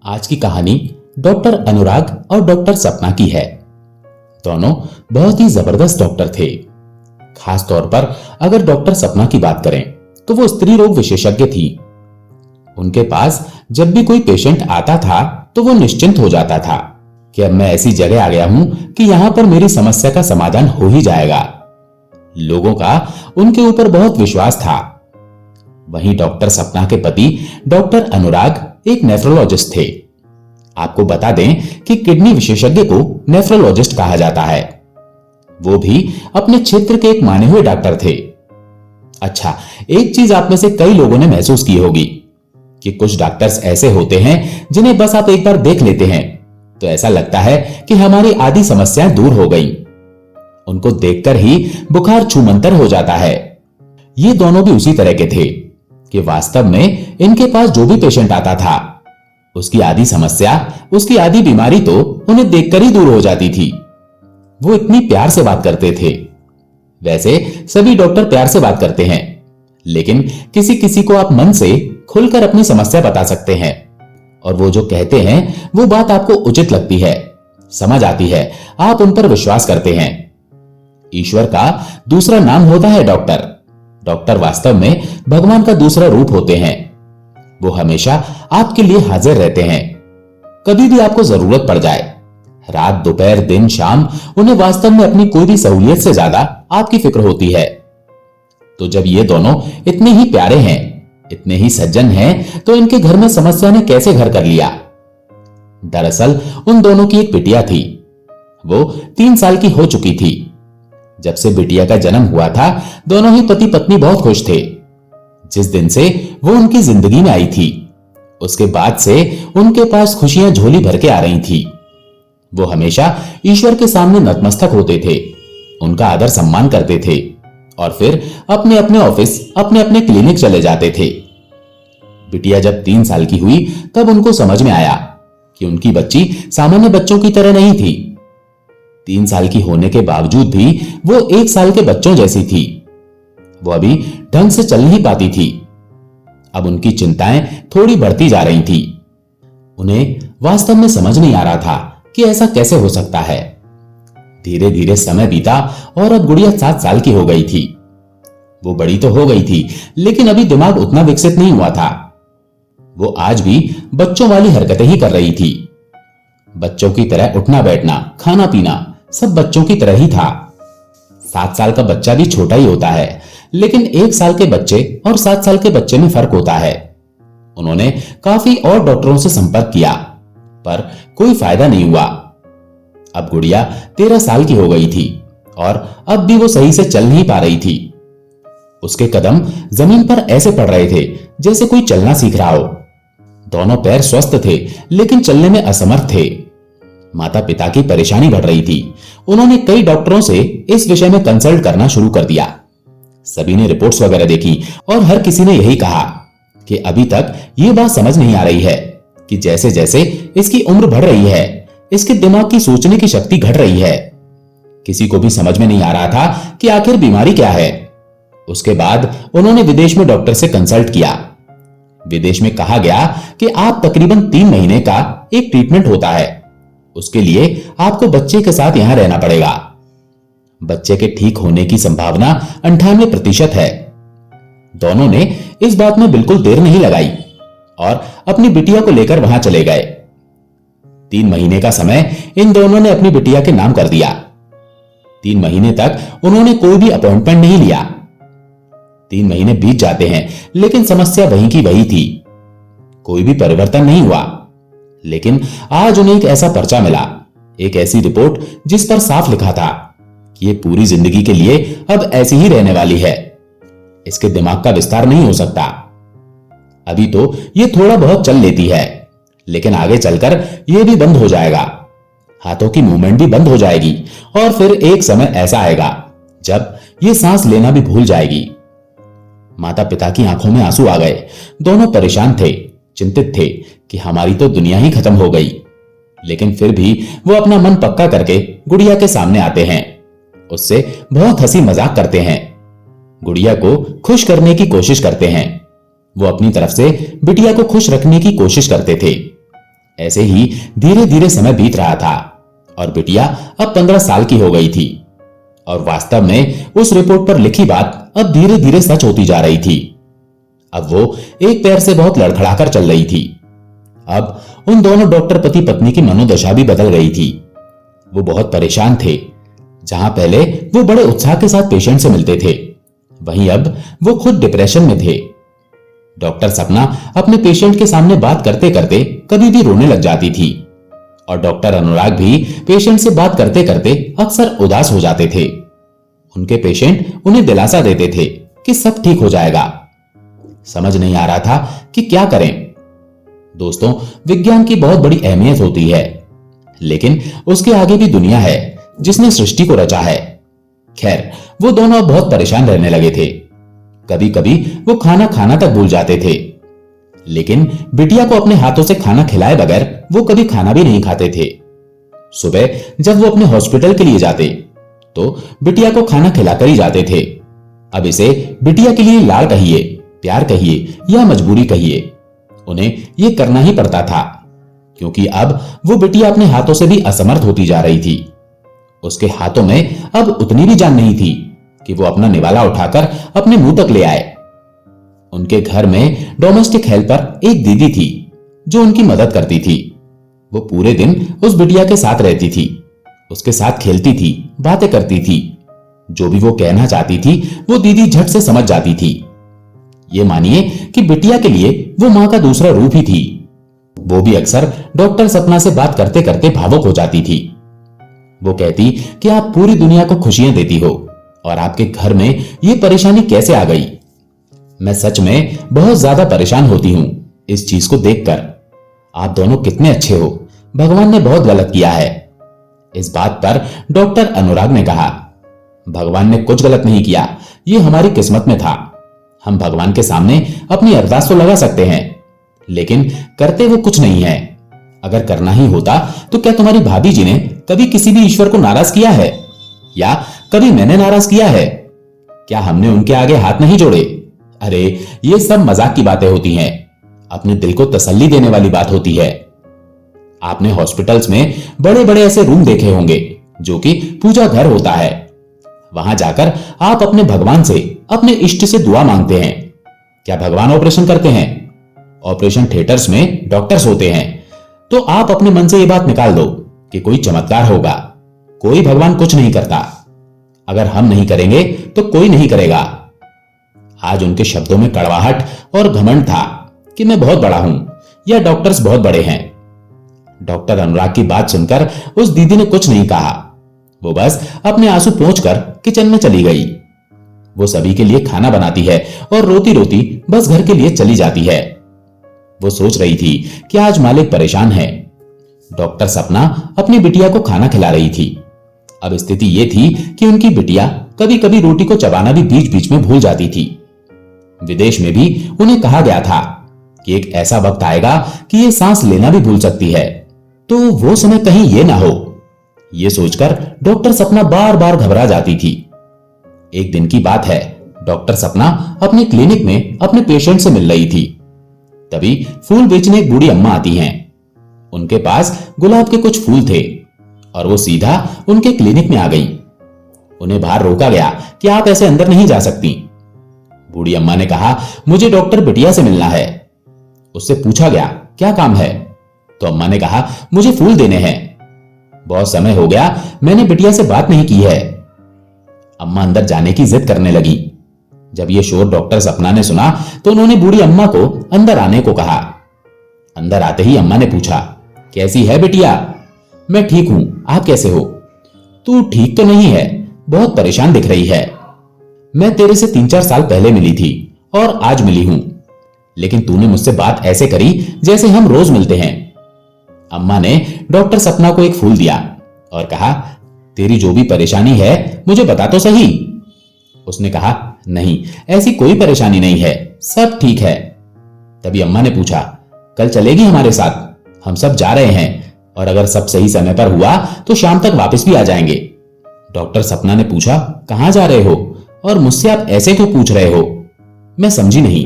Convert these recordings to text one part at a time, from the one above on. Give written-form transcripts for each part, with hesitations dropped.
आज की कहानी डॉक्टर अनुराग और डॉक्टर सपना की है। दोनों बहुत ही जबरदस्त डॉक्टर थे। खास तौर पर अगर डॉक्टर सपना की बात करें तो वो स्त्री रोग विशेषज्ञ थी। उनके पास जब भी कोई पेशेंट आता था तो वो निश्चिंत हो जाता था कि अब मैं ऐसी जगह आ गया हूं कि यहां पर मेरी समस्या का समाधान हो ही जाएगा। लोगों का उनके ऊपर बहुत विश्वास था। वहीं डॉक्टर सपना के पति डॉक्टर अनुराग एक नेफ्रोलॉजिस्ट थे। आपको बता दें कि किडनी विशेषज्ञ को नेफ्रोलॉजिस्ट कहा जाता है। वो भी अपने क्षेत्र के एक माने हुए डॉक्टर थे। अच्छा, एक चीज आप में से कई लोगों ने महसूस की होगी कि कुछ डॉक्टर्स ऐसे होते हैं जिन्हें बस आप एक बार देख लेते हैं तो ऐसा लगता है कि हमारी आधी समस्याएं दूर हो गई। उनको देखकर ही बुखार छूमंतर हो जाता है। ये दोनों भी उसी तरह के थे कि वास्तव में इनके पास जो भी पेशेंट आता था उसकी आधी समस्या, उसकी आधी बीमारी तो उन्हें देखकर ही दूर हो जाती थी। वो इतनी प्यार से बात करते थे। वैसे सभी डॉक्टर प्यार से बात करते हैं, लेकिन किसी किसी को आप मन से खुलकर अपनी समस्या बता सकते हैं और वो जो कहते हैं वो बात आपको उचित लगती है, समझ आती है, आप उन पर विश्वास करते हैं। ईश्वर का दूसरा नाम होता है डॉक्टर। डॉक्टर वास्तव में भगवान का दूसरा रूप होते हैं। वो हमेशा आपके लिए हाजिर रहते हैं। कभी भी आपको जरूरत पड़ जाए, रात दोपहर दिन शाम, उन्हें वास्तव में अपनी कोई भी सहूलियत से ज्यादा आपकी फिक्र होती है। तो जब ये दोनों इतने ही प्यारे हैं, इतने ही सज्जन हैं, तो इनके घर में समस्या ने कैसे घर कर लिया? दरअसल उन दोनों की एक बिटिया थी। वो 3 साल की हो चुकी थी। जब से बिटिया का जन्म हुआ था, दोनों ही पति पत्नी बहुत खुश थे। जिस दिन से वो उनकी जिंदगी में आई थी, उसके बाद से उनके पास खुशियां झोली भर के आ रही थी। वो हमेशा ईश्वर के सामने नतमस्तक होते थे, उनका आदर सम्मान करते थे और फिर अपने अपने ऑफिस, अपने अपने क्लिनिक चले जाते थे। बिटिया जब 3 साल की हुई तब उनको समझ में आया कि उनकी बच्ची सामान्य बच्चों की तरह नहीं थी। 3 साल की होने के बावजूद भी वो 1 साल के बच्चों जैसी थी। वो अभी ढंग से चल नहीं पाती थी। अब उनकी चिंताएं थोड़ी बढ़ती जा रही थी। उन्हें वास्तव में समझ नहीं आ रहा था कि ऐसा कैसे हो सकता है। धीरे धीरे समय बीता और अब गुड़िया 7 साल की हो गई थी। वो बड़ी तो हो गई थी, लेकिन अभी दिमाग उतना विकसित नहीं हुआ था। वो आज भी बच्चों वाली हरकतें ही कर रही थी। बच्चों की तरह उठना बैठना, खाना पीना सब बच्चों की तरह ही था। 7 साल का बच्चा भी छोटा ही होता है, लेकिन 1 साल के बच्चे और 7 साल के बच्चे में फर्क होता है। उन्होंने काफी और डॉक्टरों से संपर्क किया, पर कोई फायदा नहीं हुआ। अब गुड़िया 13 साल की हो गई थी और अब भी वो सही से चल नहीं पा रही थी। उसके कदम जमीन पर ऐसे पड़ रहे थे जैसे कोई चलना सीख रहा हो। दोनों पैर स्वस्थ थे, लेकिन चलने में असमर्थ थे। माता पिता की परेशानी बढ़ रही थी। उन्होंने कई डॉक्टरों से इस विषय में कंसल्ट करना शुरू कर दिया। सभी ने रिपोर्ट्स वगैरह देखी और हर किसी ने यही कहा कि अभी तक ये बात समझ नहीं आ रही है कि जैसे जैसे इसकी उम्र बढ़ रही है, इसके दिमाग की सोचने की शक्ति घट रही है। किसी को भी समझ में नहीं आ रहा था कि आखिर बीमारी क्या है। उसके बाद उन्होंने विदेश में डॉक्टर से कंसल्ट किया। विदेश में कहा गया कि आप तकरीबन 3 महीने का एक ट्रीटमेंट होता है, उसके लिए आपको बच्चे के साथ यहां रहना पड़ेगा। बच्चे के ठीक होने की संभावना 98% है। दोनों ने इस बात में बिल्कुल देर नहीं लगाई और अपनी बिटिया को लेकर वहां चले गए। 3 महीने का समय इन दोनों ने अपनी बिटिया के नाम कर दिया। 3 महीने तक उन्होंने कोई भी अपॉइंटमेंट नहीं लिया। 3 महीने बीत जाते हैं, लेकिन समस्या वहीं की वही थी। कोई भी परिवर्तन नहीं हुआ। लेकिन आज उन्हें एक ऐसा पर्चा मिला, एक ऐसी रिपोर्ट जिस पर साफ लिखा था कि ये पूरी जिंदगी के लिए अब ऐसी ही रहने वाली है। इसके दिमाग का विस्तार नहीं हो सकता। अभी तो ये थोड़ा बहुत चल लेती है, लेकिन आगे चलकर ये भी बंद हो जाएगा। हाथों की मूवमेंट भी बंद हो जाएगी और फिर एक समय ऐसा आएगा जब ये सांस लेना भी भूल जाएगी। माता पिता की आंखों में आंसू आ गए। दोनों परेशान थे, चिंतित थे कि हमारी तो दुनिया ही खत्म हो गई। लेकिन फिर भी वो अपना मन पक्का करके गुड़िया के सामने आते हैं, उससे बहुत हंसी मजाक करते हैं, गुड़िया को खुश करने की कोशिश करते हैं। वो अपनी तरफ से बिटिया को खुश रखने की कोशिश करते थे, ऐसे ही धीरे धीरे समय बीत रहा था और बिटिया अब 15 साल की हो गई थी और वास्तव में उस रिपोर्ट पर लिखी बात अब धीरे धीरे सच होती जा रही थी। अब वो एक पैर से बहुत लड़खड़ाकर चल रही थी। अब उन दोनों डॉक्टर पति पत्नी की मनोदशा भी बदल गई थी। वो बहुत परेशान थे। जहां पहले वो बड़े उत्साह के साथ पेशेंट से मिलते थे, वहीं अब वो खुद डिप्रेशन में थे। डॉक्टर सपना अपने पेशेंट के सामने बात करते करते कभी भी रोने लग जाती थी और डॉक्टर अनुराग भी पेशेंट से बात करते करते अक्सर उदास हो जाते थे। उनके पेशेंट उन्हें दिलासा देते थे कि सब ठीक हो जाएगा। समझ नहीं आ रहा था कि क्या करें। दोस्तों, विज्ञान की बहुत बड़ी अहमियत होती है, लेकिन उसके आगे भी दुनिया है जिसने सृष्टि को रचा है। खैर, वो दोनों बहुत परेशान रहने लगे थे। कभी कभी वो खाना खाना तक भूल जाते थे, लेकिन बिटिया को अपने हाथों से खाना खिलाए बगैर वो कभी खाना भी नहीं खाते थे। सुबह जब वो अपने हॉस्पिटल के लिए जाते तो बिटिया को खाना खिलाकर ही जाते थे। अब इसे बिटिया के लिए लाड़ कहिए, प्यार कहिए या मजबूरी कहिए, उन्हें ये करना ही पड़ता था, क्योंकि अब वो बिटिया अपने हाथों से भी असमर्थ होती जा रही थी। उसके हाथों में अब उतनी भी जान नहीं थी कि वो अपना निवाला उठाकर अपने मुंह तक ले आए। उनके घर में डोमेस्टिक हेल्पर एक दीदी थी जो उनकी मदद करती थी। वो पूरे दिन उस बिटिया के साथ रहती थी, उसके साथ खेलती थी, बातें करती थी। जो भी वो कहना चाहती थी वो दीदी झट से समझ जाती थी। ये मानिए कि बिटिया के लिए वो मां का दूसरा रूप ही थी। वो भी अक्सर डॉक्टर सपना से बात करते करते भावुक हो जाती थी। वो कहती कि आप पूरी दुनिया को खुशियां देती हो और आपके घर में ये परेशानी कैसे आ गई। मैं सच में बहुत ज्यादा परेशान होती हूं इस चीज को देखकर। आप दोनों कितने अच्छे हो, भगवान ने बहुत गलत किया है। इस बात पर डॉक्टर अनुराग ने कहा, भगवान ने कुछ गलत नहीं किया, ये हमारी किस्मत में था। हम भगवान के सामने अपनी अरदास तो लगा सकते हैं, लेकिन करते वो कुछ नहीं है। अगर करना ही होता तो क्या तुम्हारी भाभी जी ने कभी किसी भी ईश्वर को नाराज किया है, या कभी मैंने नाराज किया है? क्या हमने उनके आगे हाथ नहीं जोड़े? अरे, ये सब मजाक की बातें होती हैं, अपने दिल को तसल्ली देने वाली बात होती है। आपने हॉस्पिटल्स में बड़े बड़े ऐसे रूम देखे होंगे जो कि पूजा घर होता है। वहां जाकर आप अपने भगवान से, अपने इष्ट से दुआ मांगते हैं। क्या भगवान ऑपरेशन करते हैं? ऑपरेशन थिएटर्स में डॉक्टर्स होते हैं। तो आप अपने मन से यह बात निकाल दो कि कोई चमत्कार होगा। कोई भगवान कुछ नहीं करता। अगर हम नहीं करेंगे तो कोई नहीं करेगा। आज उनके शब्दों में कड़वाहट और घमंड था कि मैं बहुत बड़ा हूं या डॉक्टर्स बहुत बड़े हैं। डॉक्टर अनुराग की बात सुनकर उस दीदी ने कुछ नहीं कहा। वो बस अपने आंसू पोंछकर किचन में चली गई। वो सभी के लिए खाना बनाती है और रोती रोती बस घर के लिए चली जाती है। वो सोच रही थी कि आज मालिक परेशान है। डॉक्टर सपना अपनी बिटिया को खाना खिला रही थी। अब स्थिति ये थी कि उनकी बिटिया कभी कभी रोटी को चबाना भी बीच बीच में भूल जाती थी। विदेश में भी उन्हें कहा गया था कि एक ऐसा वक्त आएगा कि ये सांस लेना भी भूल सकती है, तो वो समय कहीं ये ना हो। ये सोचकर डॉक्टर सपना बार बार घबरा जाती थी। एक दिन की बात है, डॉक्टर सपना अपने क्लिनिक में अपने पेशेंट से मिल रही थी। तभी फूल बेचने एक बूढ़ी अम्मा आती हैं। उनके पास गुलाब के कुछ फूल थे और वो सीधा उनके क्लिनिक में आ गई। उन्हें बाहर रोका गया कि आप ऐसे अंदर नहीं जा सकती। बूढ़ी अम्मा ने कहा, मुझे डॉक्टर बिटिया से मिलना है। उससे पूछा गया, क्या काम है? तो अम्मा ने कहा, मुझे फूल देने हैं। बहुत समय हो गया, मैंने बिटिया से बात नहीं की है। अम्मा अंदर जाने की जिद करने लगी। जब ये शोर डॉक्टर सपना ने सुना तो उन्होंने बूढ़ी अम्मा को अंदर आने को कहा। अंदर आते ही अम्मा ने पूछा, कैसी है बिटिया? मैं ठीक हूं, आप कैसे हो? तू ठीक तो नहीं है, बहुत परेशान दिख रही है। मैं तेरे से 3-4 साल पहले मिली थी और आज मिली हूं, लेकिन तूने मुझसे बात ऐसे करी जैसे हम रोज मिलते हैं। अम्मा ने डॉक्टर सपना को एक फूल दिया और कहा, तेरी जो भी परेशानी है मुझे बता तो सही। उसने कहा, नहीं, ऐसी कोई परेशानी नहीं है, सब ठीक है। तभी अम्मा ने पूछा, कल चलेगी हमारे साथ? हम सब जा रहे हैं और अगर सब सही समय पर हुआ तो शाम तक वापस भी आ जाएंगे। डॉक्टर सपना ने पूछा, कहां जा रहे हो और मुझसे आप ऐसे क्यों पूछ रहे हो? मैं समझी नहीं।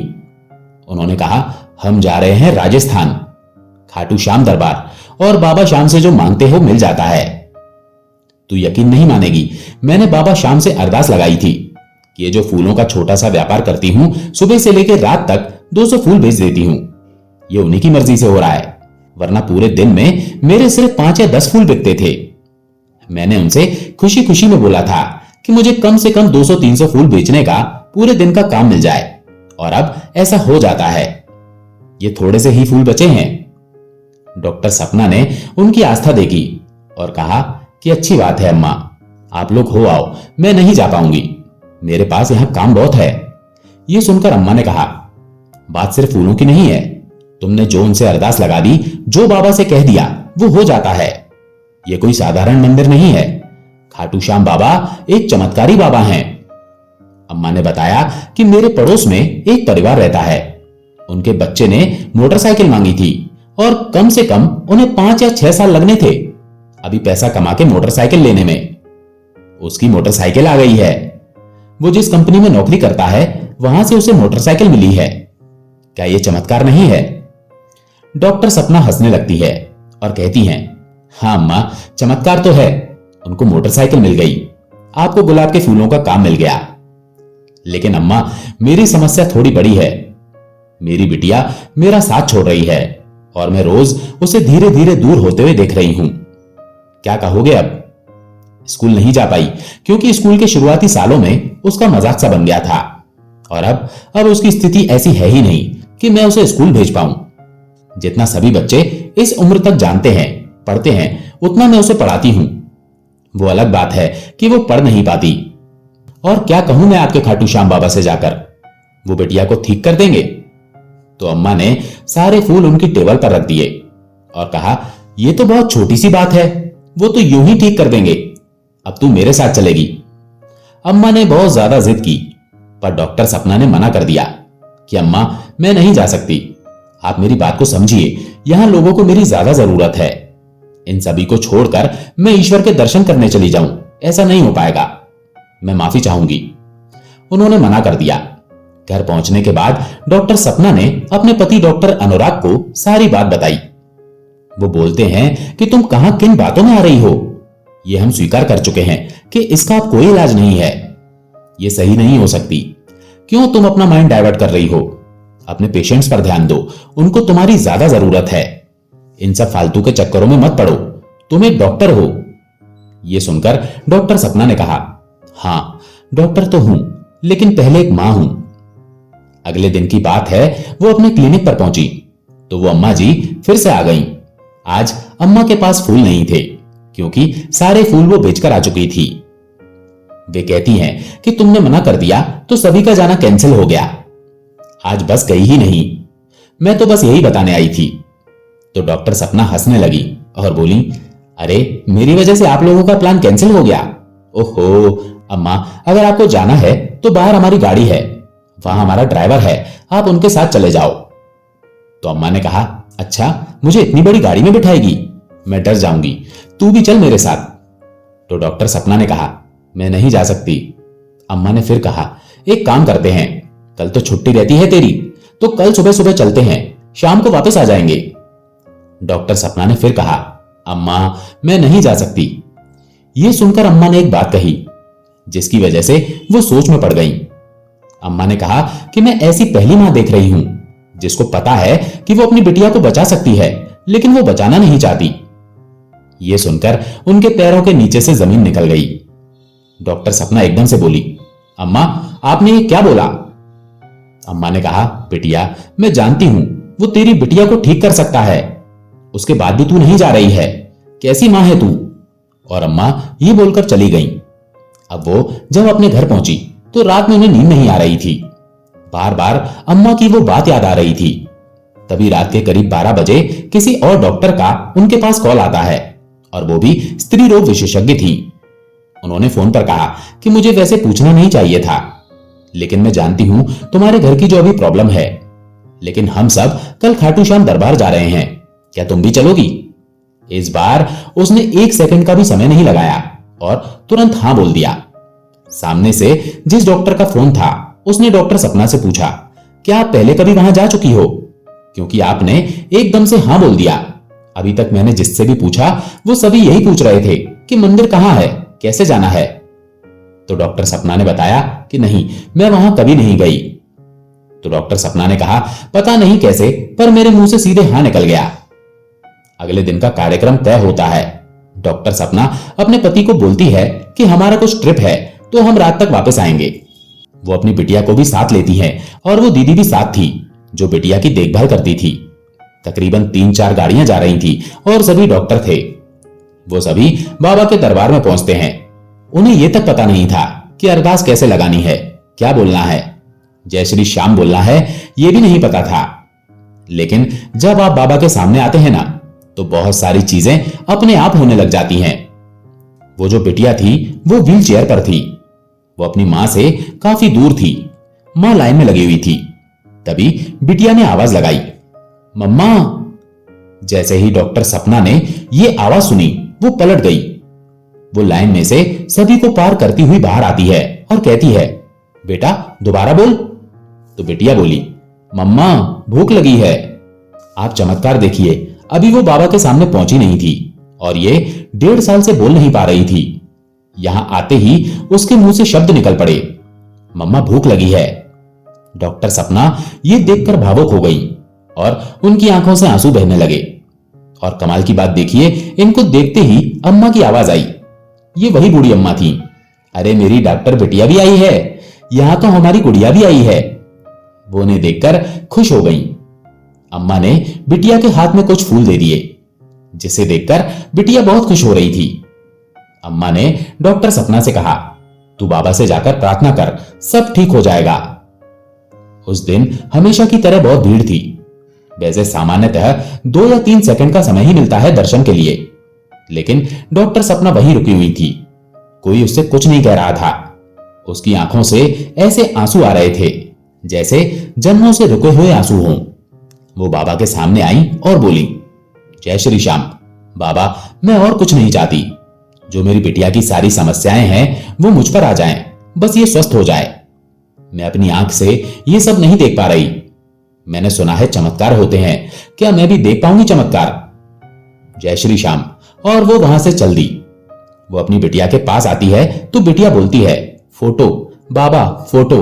उन्होंने कहा, हम जा रहे हैं राजस्थान। खाटू श्याम दरबार और बाबा श्याम से जो मांगते हो मिल जाता है। तू यकीन नहीं मानेगी, मैंने बाबा श्याम से अरदास लगाई थी कि ये जो फूलों का छोटा सा व्यापार करती हूं, सुबह से लेकर रात तक 200 फूल बेच देती हूं। ये उन्हीं की मर्जी से हो रहा है, वरना पूरे दिन में मेरे सिर्फ 5 या 10 फूल बिकते थे। मैंने उनसे खुशी खुशी में बोला था कि मुझे कम से कम 200-300 फूल बेचने का पूरे दिन का काम मिल जाए, और अब ऐसा हो जाता है। ये थोड़े से ही फूल बचे हैं। डॉक्टर सपना ने उनकी आस्था देखी और कहा कि अच्छी बात है अम्मा, आप लोग हो आओ, मैं नहीं जा पाऊंगी, मेरे पास यहां काम बहुत है। यह सुनकर अम्मा ने कहा, बात सिर्फ फूलों की नहीं है, तुमने जो उनसे अरदास लगा दी, जो बाबा से कह दिया, वो हो जाता है। यह कोई साधारण मंदिर नहीं है, खाटू श्याम बाबा एक चमत्कारी बाबा हैं। अम्मा ने बताया कि मेरे पड़ोस में एक परिवार रहता है, उनके बच्चे ने मोटरसाइकिल मांगी थी और कम से कम उन्हें 5 या 6 साल लगने थे अभी पैसा कमा के मोटरसाइकिल लेने में। उसकी मोटरसाइकिल आ गई है। वो जिस कंपनी में नौकरी करता है, वहां से उसे मोटरसाइकिल मिली है। क्या यह चमत्कार नहीं है? डॉक्टर सपना हंसने लगती है और कहती हैं, हाँ अम्मा, चमत्कार तो है। उनको मोटरसाइकिल मिल गई, आपको गुलाब के फूलों का काम मिल गया। लेकिन अम्मा, मेरी समस्या थोड़ी बड़ी है। मेरी बिटिया मेरा साथ छोड़ रही है और मैं रोज उसे धीरे धीरे दूर होते हुए देख रही हूं। क्या कहोगे अब? स्कूल नहीं जा पाई क्योंकि स्कूल के शुरुआती सालों में उसका मजाक सा बन गया था, और अब उसकी स्थिति ऐसी है ही नहीं कि मैं उसे स्कूल भेज पाऊं। जितना सभी बच्चे इस उम्र तक जानते हैं, पढ़ते हैं, उतना मैं उसे पढ़ाती हूं। वो अलग बात है कि वो पढ़ नहीं पाती। और क्या कहूं मैं आपके खाटू श्याम बाबा से जाकर, वो बिटिया को ठीक कर देंगे? तो अम्मा ने सारे फूल उनकी टेबल पर रख दिए और कहा, यह तो बहुत छोटी सी बात है, वो तो यूं ही ठीक कर देंगे। अब तू मेरे साथ चलेगी। अम्मा ने बहुत ज्यादा जिद की, पर डॉक्टर सपना ने मना कर दिया कि अम्मा, मैं नहीं जा सकती, आप मेरी बात को समझिए, यहां लोगों को मेरी ज्यादा जरूरत है। इन सभी को छोड़कर मैं ईश्वर के दर्शन करने चली जाऊं, ऐसा नहीं हो पाएगा, मैं माफी चाहूंगी। उन्होंने मना कर दिया। घर पहुंचने के बाद डॉक्टर सपना ने अपने पति डॉक्टर अनुराग को सारी बात बताई। वो बोलते हैं कि तुम कहां किन बातों में आ रही हो, ये हम स्वीकार कर चुके हैं कि इसका अब कोई इलाज नहीं है, ये सही नहीं हो सकती। क्यों तुम अपना माइंड डाइवर्ट कर रही हो? अपने पेशेंट्स पर ध्यान दो, उनको तुम्हारी ज्यादा जरूरत है। इन सब फालतू के चक्करों में मत पड़ो, तुम एक डॉक्टर हो। यह सुनकर डॉक्टर सपना ने कहा, हां डॉक्टर तो हूं, लेकिन पहले एक मां हूं। अगले दिन की बात है, वो अपने क्लिनिक पर पहुंची तो वो अम्मा जी फिर से आ गईं। आज अम्मा के पास फूल नहीं थे क्योंकि सारे फूल वो बेचकर आ चुकी थी। वे कहती हैं कि तुमने मना कर दिया तो सभी का जाना कैंसिल हो गया। आज बस गई ही नहीं, मैं तो बस यही बताने आई थी। तो डॉक्टर सपना हंसने लगी और बोली, अरे मेरी वजह से आप लोगों का प्लान कैंसिल हो गया? ओहो अम्मा, अगर आपको जाना है तो बाहर हमारी गाड़ी है, वहां हमारा ड्राइवर है, आप उनके साथ चले जाओ। तो अम्मा ने कहा, अच्छा मुझे इतनी बड़ी गाड़ी में बिठाएगी, मैं डर जाऊंगी, तू भी चल मेरे साथ। तो डॉक्टर सपना ने कहा, मैं नहीं जा सकती। अम्मा ने फिर कहा, एक काम करते हैं, कल तो छुट्टी रहती है तेरी, तो कल सुबह सुबह चलते हैं, शाम को वापस आ जाएंगे। डॉक्टर सपना ने फिर कहा, अम्मा मैं नहीं जा सकती। यह सुनकर अम्मा ने एक बात कही जिसकी वजह से वो सोच में पड़ गई। अम्मा ने कहा कि मैं ऐसी पहली मां देख रही हूं जिसको पता है कि वो अपनी बिटिया को बचा सकती है, लेकिन वो बचाना नहीं चाहती। यह सुनकर उनके पैरों के नीचे से जमीन निकल गई। डॉक्टर सपना एकदम से बोली, अम्मा आपने ये क्या बोला? अम्मा ने कहा, बिटिया मैं जानती हूं वो तेरी बिटिया को ठीक कर सकता है, उसके बाद भी तू नहीं जा रही है, कैसी मां है तू? और अम्मा ये बोलकर चली गईं। अब वो जब अपने घर पहुंची तो रात में उन्हें नींद नहीं आ रही थी। बार बार अम्मा की वो बात याद आ रही थी। तभी रात के करीब 12 बजे किसी और डॉक्टर का उनके पास कॉल आता है, और वो भी स्त्री रोग विशेषज्ञ थी। उन्होंने फोन पर कहा कि मुझे वैसे पूछना नहीं चाहिए था, लेकिन मैं जानती हूं तुम्हारे घर की जो अभी प्रॉब्लम है, लेकिन हम सब कल खाटू श्याम दरबार जा रहे हैं, क्या तुम भी चलोगी? इस बार उसने 1 सेकंड का भी समय नहीं लगाया और तुरंत हां बोल दिया। सामने से जिस डॉक्टर का फोन था उसने डॉक्टर सपना से पूछा, क्या आप पहले कभी वहां जा चुकी हो? क्योंकि आपने एकदम से हाँ बोल दिया। अभी तक मैंने जिससे भी पूछा वो सभी यही पूछ रहे थे कि मंदिर कहाँ है, कैसे जाना है। तो डॉक्टर सपना ने बताया कि नहीं, मैं वहां कभी नहीं गई। तो डॉक्टर सपना ने कहा, पता नहीं कैसे पर मेरे मुंह से सीधे हाँ निकल गया। अगले दिन का कार्यक्रम तय होता है। डॉक्टर सपना अपने पति को बोलती है कि हमारा कुछ ट्रिप है तो हम रात तक वापस आएंगे। वो अपनी बिटिया को भी साथ लेती है और वो दीदी भी साथ थी जो बिटिया की देखभाल करती थी। तकरीबन 3-4 गाड़ियां जा रही थी और सभी डॉक्टर थे। वो सभी बाबा के दरबार में पहुंचते हैं। उन्हें यह तक पता नहीं था कि अरदास कैसे लगानी है, क्या बोलना है, जय श्री श्याम बोलना है, यह भी नहीं पता था। लेकिन जब आप बाबा के सामने आते हैं ना तो बहुत सारी चीजें अपने आप होने लग जाती हैं। वो जो बिटिया थी वो व्हील चेयर पर थी। वो अपनी मां से काफी दूर थी। मां लाइन में लगी हुई थी। तभी बिटिया ने आवाज लगाई, मम्मा। जैसे ही डॉक्टर सपना ने ये आवाज सुनी वो पलट गई। वो लाइन में से सभी को पार करती हुई बाहर आती है और कहती है, बेटा दोबारा बोल। तो बिटिया बोली, मम्मा भूख लगी है। आप चमत्कार देखिए, अभी वो बाबा के सामने पहुंची नहीं थी और ये 1.5 साल से बोल नहीं पा रही थी। यहां आते ही उसके मुंह से शब्द निकल पड़े, मम्मा भूख लगी है। डॉक्टर सपना ये देखकर भावुक हो गई और उनकी आंखों से आंसू बहने लगे। और कमाल की बात देखिए, इनको देखते ही अम्मा की आवाज आई। ये वही बूढ़ी अम्मा थी। अरे मेरी डॉक्टर बिटिया भी आई है, यहां तो हमारी गुड़िया भी आई है। वो उन्हें देखकर खुश हो गई। अम्मा ने बिटिया के हाथ में कुछ फूल दे दिए, जिसे देखकर बिटिया बहुत खुश हो रही थी। अम्मा ने डॉक्टर सपना से कहा, तू बाबा से जाकर प्रार्थना कर, सब ठीक हो जाएगा। उस दिन हमेशा की तरह बहुत भीड़ थी। वैसे सामान्यतः 2 या 3 सेकंड का समय ही मिलता है दर्शन के लिए, लेकिन डॉक्टर सपना वहीं रुकी हुई थी। कोई उससे कुछ नहीं कह रहा था। उसकी आंखों से ऐसे आंसू आ रहे थे जैसे जन्मों से रुके हुए आंसू हों। वो बाबा के सामने आई और बोली, जय श्री श्याम। बाबा मैं और कुछ नहीं चाहती, जो मेरी बिटिया की सारी समस्याएं हैं वो मुझ पर आ जाएं, बस ये स्वस्थ हो जाए। मैं अपनी आंख से ये सब नहीं देख पा रही। मैंने सुना है चमत्कार होते हैं, क्या मैं भी देख पाऊंगी चमत्कार? जय श्री श्याम। और वो वहां से चल दी। वो अपनी बिटिया के पास आती है तो बिटिया बोलती है, फोटो बाबा फोटो।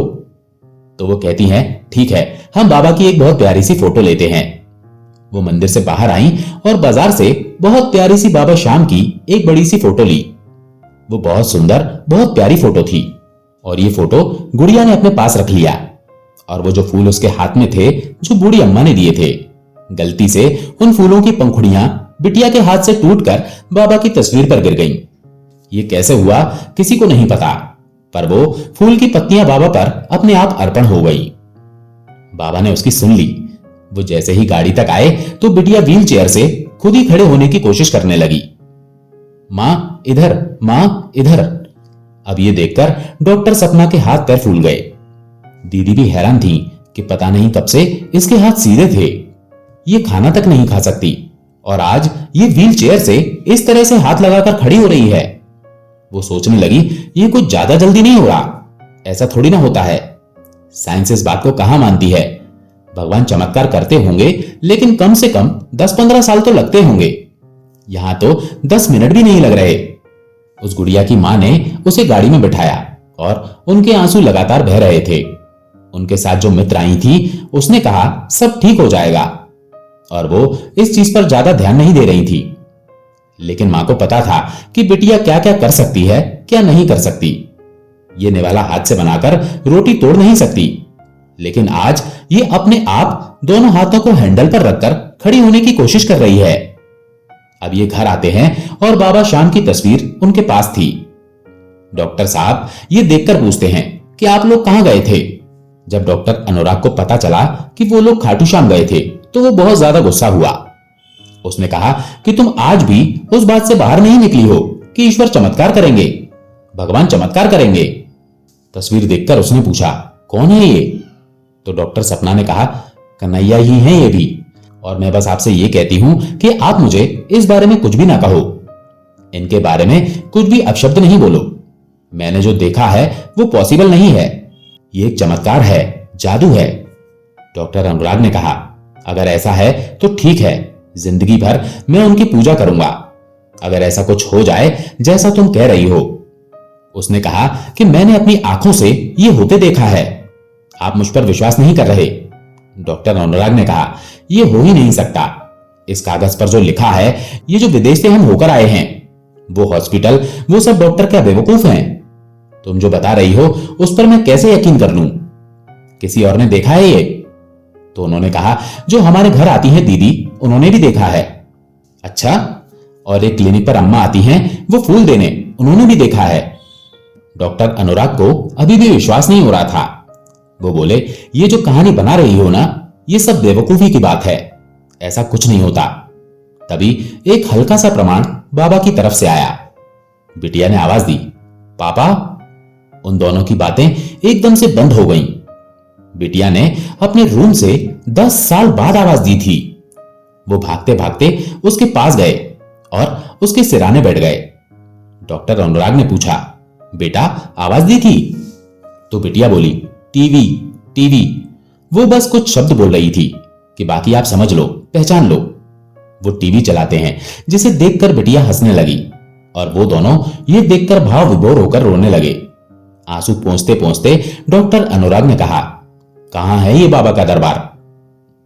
तो वो कहती हैं, ठीक है, हम बाबा की एक बहुत प्यारी सी फोटो लेते हैं। वो मंदिर से बाहर आई और बाजार से बहुत प्यारी सी बाबा श्याम की एक बड़ी सी फोटो ली। वो बहुत सुंदर, बहुत प्यारी फोटो थी और ये फोटो गुड़िया ने अपने पास रख लिया। और वो जो फूल उसके हाथ में थे जो बूढ़ी अम्मा ने दिए थे, गलती से उन फूलों की पंखुड़ियां बिटिया के हाथ से टूटकर बाबा की तस्वीर पर गिर गईं। ये कैसे हुआ किसी को नहीं पता, पर वो फूल की पत्तियां बाबा पर अपने आप अर्पण हो गई। बाबा ने उसकी सुन ली। वो जैसे ही गाड़ी तक आए तो बिटिया व्हील चेयर से खुद ही खड़े होने की कोशिश करने लगी। मां इधर, मां इधर। अब ये देखकर डॉक्टर सपना के हाथ पैर फूल गए। दीदी भी हैरान थी कि पता नहीं कब से इसके हाथ सीधे थे। ये खाना तक नहीं खा सकती और आज ये व्हील चेयर से इस तरह से हाथ लगाकर खड़ी हो रही है। वो सोचने लगी, ये कुछ ज्यादा जल्दी नहीं हो रहा, ऐसा थोड़ी ना होता है। साइंस इस बात को कहां मानती है। भगवान चमत्कार करते होंगे लेकिन कम से कम 10-15 साल तो लगते होंगे। यहां तो 10 मिनट भी नहीं लग रहे। उस गुड़िया की मां ने उसे गाड़ी में बिठाया और उनके आंसू लगातार बह रहे थे। उनके साथ जो मित्र आई थी उसने कहा, सब ठीक हो जाएगा, और वो इस चीज पर ज्यादा ध्यान नहीं दे रही थी। लेकिन मां को पता था कि बिटिया क्या क्या कर सकती है, क्या नहीं कर सकती। ये निवाला हाथ से बनाकर रोटी तोड़ नहीं सकती, लेकिन आज ये अपने आप दोनों हाथों को हैंडल पर रखकर खड़ी होने की कोशिश कर रही है। अब ये घर आते हैं और बाबा श्याम की तस्वीर उनके पास थी। डॉक्टर साहब ये देखकर पूछते हैं कि आप लोग कहां गए थे। जब डॉक्टर अनुराग को पता चला कि वो लोग खाटू श्याम गए थे तो वो बहुत ज्यादा गुस्सा हुआ। उसने कहा कि तुम आज भी उस बात से बाहर नहीं निकली हो कि ईश्वर चमत्कार करेंगे, भगवान चमत्कार करेंगे। तस्वीर देखकर उसने पूछा, कौन है ये? तो डॉक्टर सपना ने कहा, कन्हैया ही है ये भी, और मैं बस आपसे ये कहती हूं कि आप मुझे इस बारे में कुछ भी ना कहो। इनके बारे में कुछ भी अपशब्द नहीं बोलो। मैंने जो देखा है वो पॉसिबल नहीं है। ये एक चमत्कार है, जादू है। डॉक्टर अनुराग ने कहा, अगर ऐसा है तो ठीक है, जिंदगी भर मैं उनकी पूजा करूंगा। अगर ऐसा कुछ हो जाए जैसा तुम कह रही हो। उसने कहा कि मैंने अपनी आंखों से ये होते देखा है। आप मुझ पर विश्वास नहीं कर रहे। डॉक्टर अनुराग ने कहा, यह हो ही नहीं सकता। इस कागज पर जो लिखा है, ये जो विदेश से हम होकर आए हैं, वो हॉस्पिटल, वो सब डॉक्टर क्या बेवकूफ हैं? तुम जो बता रही हो उस पर मैं कैसे यकीन कर लूं? किसी और ने देखा है ये? तो उन्होंने कहा, जो हमारे घर आती हैं दीदी, उन्होंने भी देखा है। अच्छा, और एक क्लिनिक पर अम्मा आती हैं वो फूल देने, उन्होंने भी देखा है। डॉक्टर अनुराग को अभी भी विश्वास नहीं हो रहा था। वो बोले, ये जो कहानी बना रही हो ना, ये सब बेवकूफी की बात है, ऐसा कुछ नहीं होता। तभी एक हल्का सा प्रमाण बाबा की तरफ से आया। बिटिया ने आवाज दी, पापा। उन दोनों की बातें एकदम से बंद हो गईं। बिटिया ने अपने रूम से 10 साल बाद आवाज दी थी। वो भागते भागते उसके पास गए और उसके सिराने बैठ गए। डॉक्टर अनुराग ने पूछा, बेटा आवाज दी थी? तो बिटिया बोली, टीवी टीवी। वो बस कुछ शब्द बोल रही थी कि बाकी आप समझ लो, पहचान लो। वो टीवी चलाते हैं, जिसे देखकर बिटिया हंसने लगी और वो दोनों ये देखकर भाव विभोर होकर रोने लगे। आंसू पोंछते पोंछते डॉक्टर अनुराग ने कहा, कहां है ये बाबा का दरबार?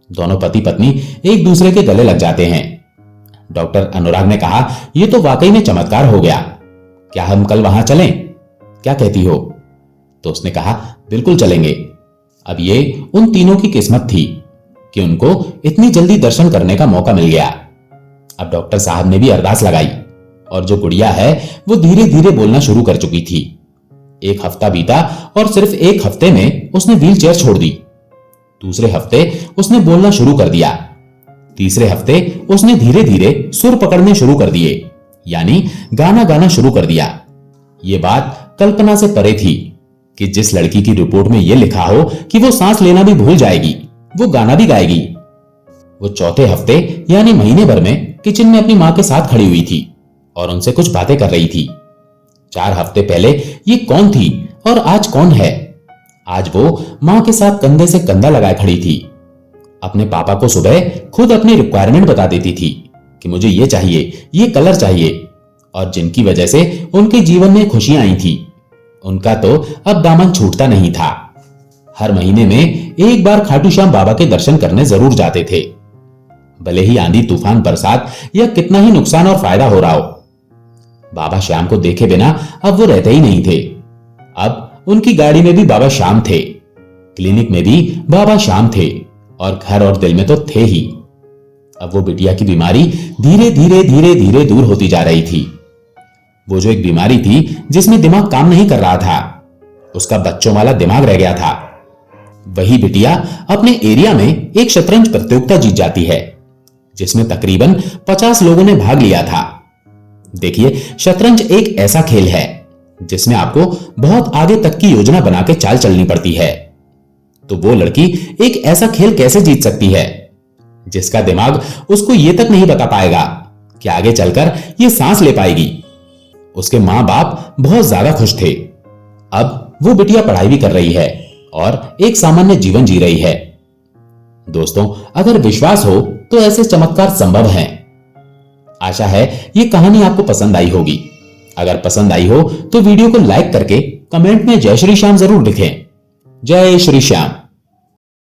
दोनों पति पत्नी एक दूसरे के गले लग जाते हैं। डॉक्टर अनुराग ने कहा, यह तो वाकई में चमत्कार हो गया। क्या हम कल वहां चलें? क्या कहती हो? तो उसने कहा, बिल्कुल चलेंगे। अब ये उन तीनों की किस्मत थी कि उनको इतनी जल्दी दर्शन करने का मौका मिल गया। अब डॉक्टर साहब ने भी अरदास लगाई और जो गुड़िया है वो धीरे धीरे बोलना शुरू कर चुकी थी। एक हफ्ता बीता और सिर्फ एक हफ्ते में उसने व्हील चेयर छोड़ दी। दूसरे हफ्ते उसने बोलना शुरू कर दिया। तीसरे हफ्ते उसने धीरे धीरे सुर पकड़ने शुरू कर दिए, यानी गाना गाना शुरू कर दिया। यह बात कल्पना से परे थी कि जिस लड़की की रिपोर्ट में यह लिखा हो कि वो सांस लेना भी भूल जाएगी, वो गाना भी गाएगी। वो चौथे हफ्ते यानी महीने भर में किचन में अपनी मां के साथ खड़ी हुई थी और उनसे कुछ बातें कर रही थी। 4 हफ्ते पहले ये कौन थी और आज कौन है? आज वो मां के साथ कंधे से कंधा लगाए खड़ी थी। अपने पापा को सुबह खुद अपनी रिक्वायरमेंट बता देती थी कि मुझे ये चाहिए, ये कलर चाहिए, और जिनकी वजह से उनके जीवन में खुशियां आई थी, उनका तो अब दामन छूटता नहीं था। हर महीने में एक बार खाटू श्याम बाबा के दर्शन करने जरूर जाते थे, भले ही आंधी तूफान बरसात या कितना ही नुकसान और फायदा हो रहा हो। बाबा श्याम को देखे बिना अब वो रहते ही नहीं थे। अब उनकी गाड़ी में भी बाबा श्याम थे, क्लिनिक में भी बाबा श्याम थे और घर और दिल में तो थे ही। अब वो बिटिया की बीमारी धीरे धीरे धीरे धीरे दूर होती जा रही थी। वो जो एक बीमारी थी जिसमें दिमाग काम नहीं कर रहा था, उसका बच्चों वाला दिमाग रह गया था। वही बिटिया अपने एरिया में एक शतरंज प्रतियोगिता जीत जाती है, जिसमें तकरीबन 50 लोगों ने भाग लिया था। देखिए, शतरंज एक ऐसा खेल है जिसमें आपको बहुत आगे तक की योजना बना के चाल चलनी पड़ती है। तो वो लड़की एक ऐसा खेल कैसे जीत सकती है जिसका दिमाग उसको ये तक नहीं बता पाएगा कि आगे चलकर ये सांस ले पाएगी। उसके मां बाप बहुत ज्यादा खुश थे। अब वो बिटिया पढ़ाई भी कर रही है और एक सामान्य जीवन जी रही है। दोस्तों, अगर विश्वास हो तो ऐसे चमत्कार संभव हैं। आशा है ये कहानी आपको पसंद आई होगी। अगर पसंद आई हो तो वीडियो को लाइक करके कमेंट में जय श्री श्याम जरूर लिखें। जय श्री श्याम।